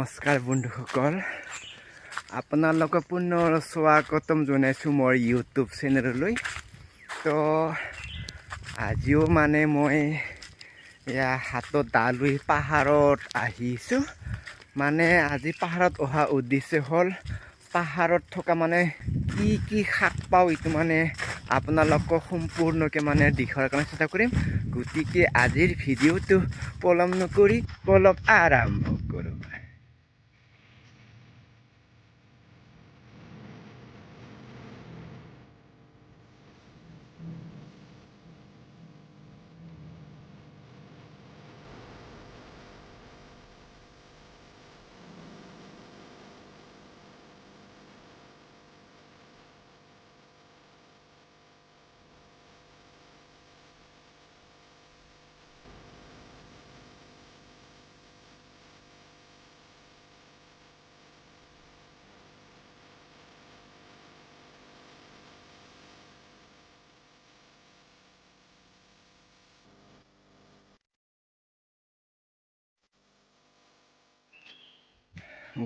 নমস্কাৰ বন্ধুসকল, আপোনালোকক পুনৰ স্বাগতম জনাইছোঁ মোৰ ইউটিউব চেনেললৈ। তো আজিও মই হাতত দা লৈ পাহাৰত আহিছোঁ। আজি পাহাৰত অহা উদ্দেশ্য হ'ল পাহাৰত থকা কি কি শাক পাওঁ এইটো আপোনালোকক সম্পূৰ্ণকৈ দেখাৰ কাৰণে চেষ্টা কৰিম। গতিকে আজিৰ ভিডিঅ'টো পলম নকৰি পলম আৰম্ভ কৰোঁ।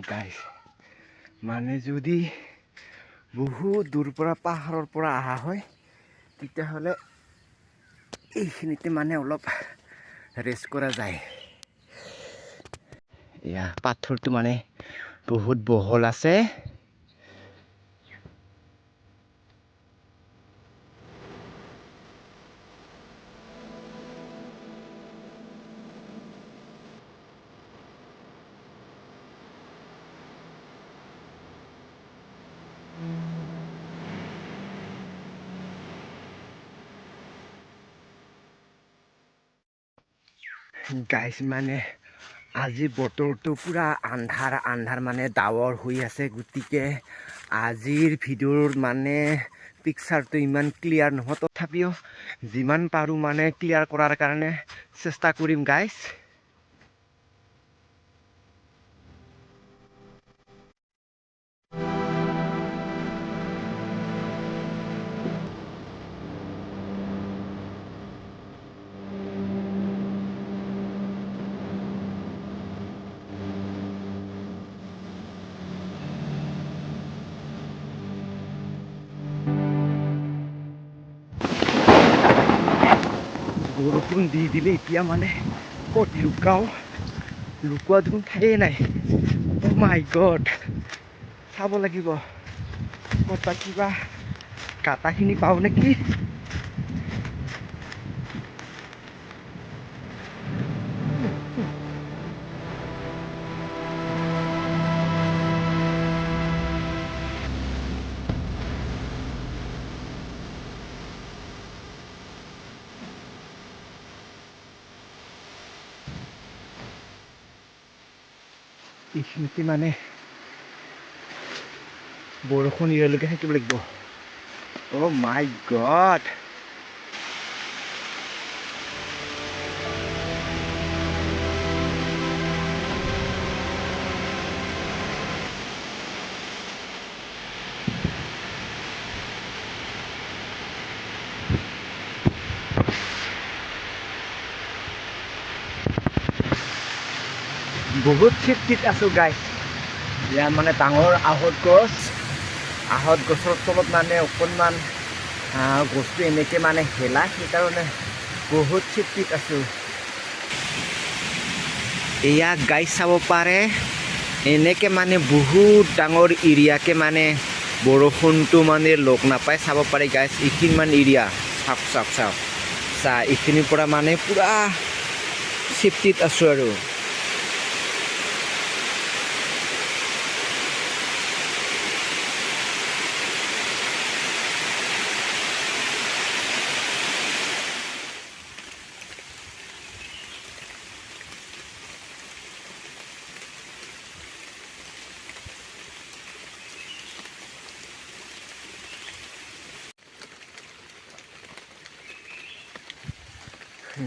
গাইজ যদি বহুত দূৰ পৰা পাহাৰৰ পৰা অহা হয় তেতিয়াহ'লে এইখিনিতে অলপ ৰেষ্ট কৰা যায়। এয়া পাথৰটো বহুত বহল আছে। গাইজ আজি বতৰটো পুৰা আন্ধাৰ ডাৱৰ হৈ আছে। গতিকে আজিৰ ভিডিঅ'ৰ পিকচাৰটো ইমান ক্লিয়াৰ নহয়, তথাপিও যিমান পাৰোঁ ক্লিয়াৰ কৰাৰ কাৰণে চেষ্টা কৰিম গাইজ। বৰষুণ দি দিলে এতিয়া ক'ত লুকোৱা দেখোন ঠায়ে নাই। অ' মাই গড, চাব লাগিব ক'ত বা কিবা কাটাখিনি পাওঁ নেকি। এইখিনিতে বৰষুণ ইয়ালৈকে থাকিব লাগিব। অ' মাই গড, বহুত চেফটিত আছোঁ গাইজ। ইয়াত ডাঙৰ আহঁত গছৰ তলত অকণমান গছটো এনেকৈ হেলা, সেইকাৰণে বহুত চেফটিত আছোঁ। এয়া গাইজ চাব পাৰে, এনেকৈ বহুত ডাঙৰ এৰিয়াকে বৰষুণটো লগ নাপায়। চাব পাৰে গাইজ, এইখিনি এৰিয়া চাওক এইখিনিৰ পৰা পুৰা চেফটিত আছোঁ আৰু।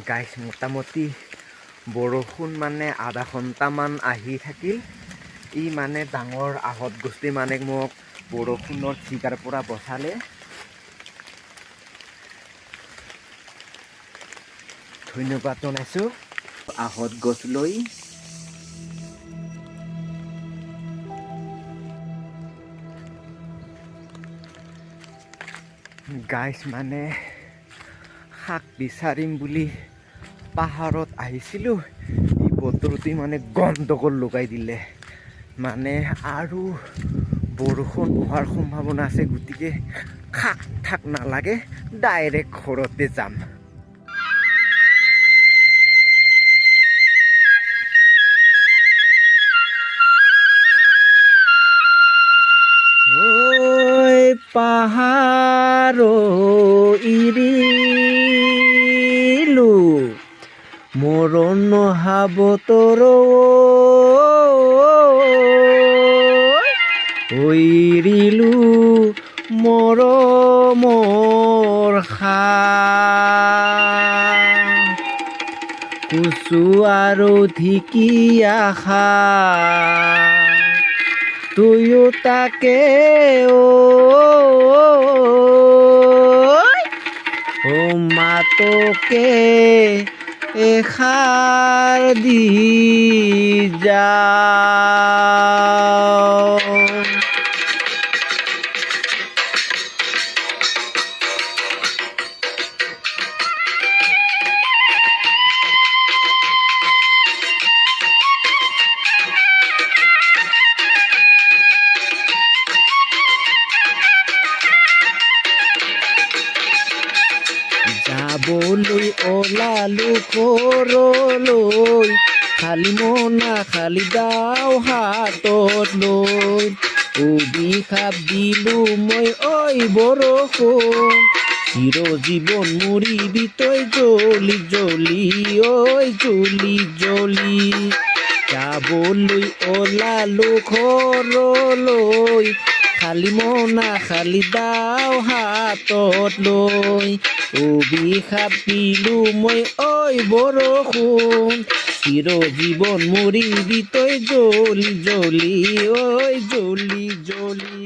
গাইজ মোটামুটি বৰষুণ আধা ঘণ্টামান আহি থাকিল। ই ডাঙৰ আহঁত গছটি মোক বৰষুণৰ জিকাৰ পৰা বচালে। ধন্যবাদ জনাইছোঁ আহঁত গছ লৈ। গাইছ মানে শাক বিচাৰিম বুলি পাহাৰত আহিছিলোঁ, এই বতৰটোৱে মানে গণ্ডগোল লগাই দিলে। মানে আৰু বৰষুণ হোৱাৰ সম্ভাৱনা আছে, গতিকে শাক ঠাক নালাগে, ডাইৰেক্ট ঘৰতে যাম। পাহাৰ এৰিলো মৰণ নহা বতৰ এৰিলো মৰমৰ কচু আৰু ঢেকীয়া তুয়ো তাকে মাতকে এষাৰ দি যাওঁ। যাবলৈ ওলালো ঘৰলৈ, খালি মনা খালি দাও হাতত লৈ, অভিশাপ দিলো মই ঐ বৰষুণ, চিৰ জীৱন মৰিবি তই জ্বলি জ্বলি ঐ জ্বলি জ্বলি। যাবলৈ ওলালো ঘৰলৈ, খালি মনা খালি দাও হাতত লৈ, অভিশাপ দিলো মই ঐ বৰষুণ, চিৰ জীৱন মৰিবি তই জ্বলি জ্বলি ঐ জ্বলি জ্বলি।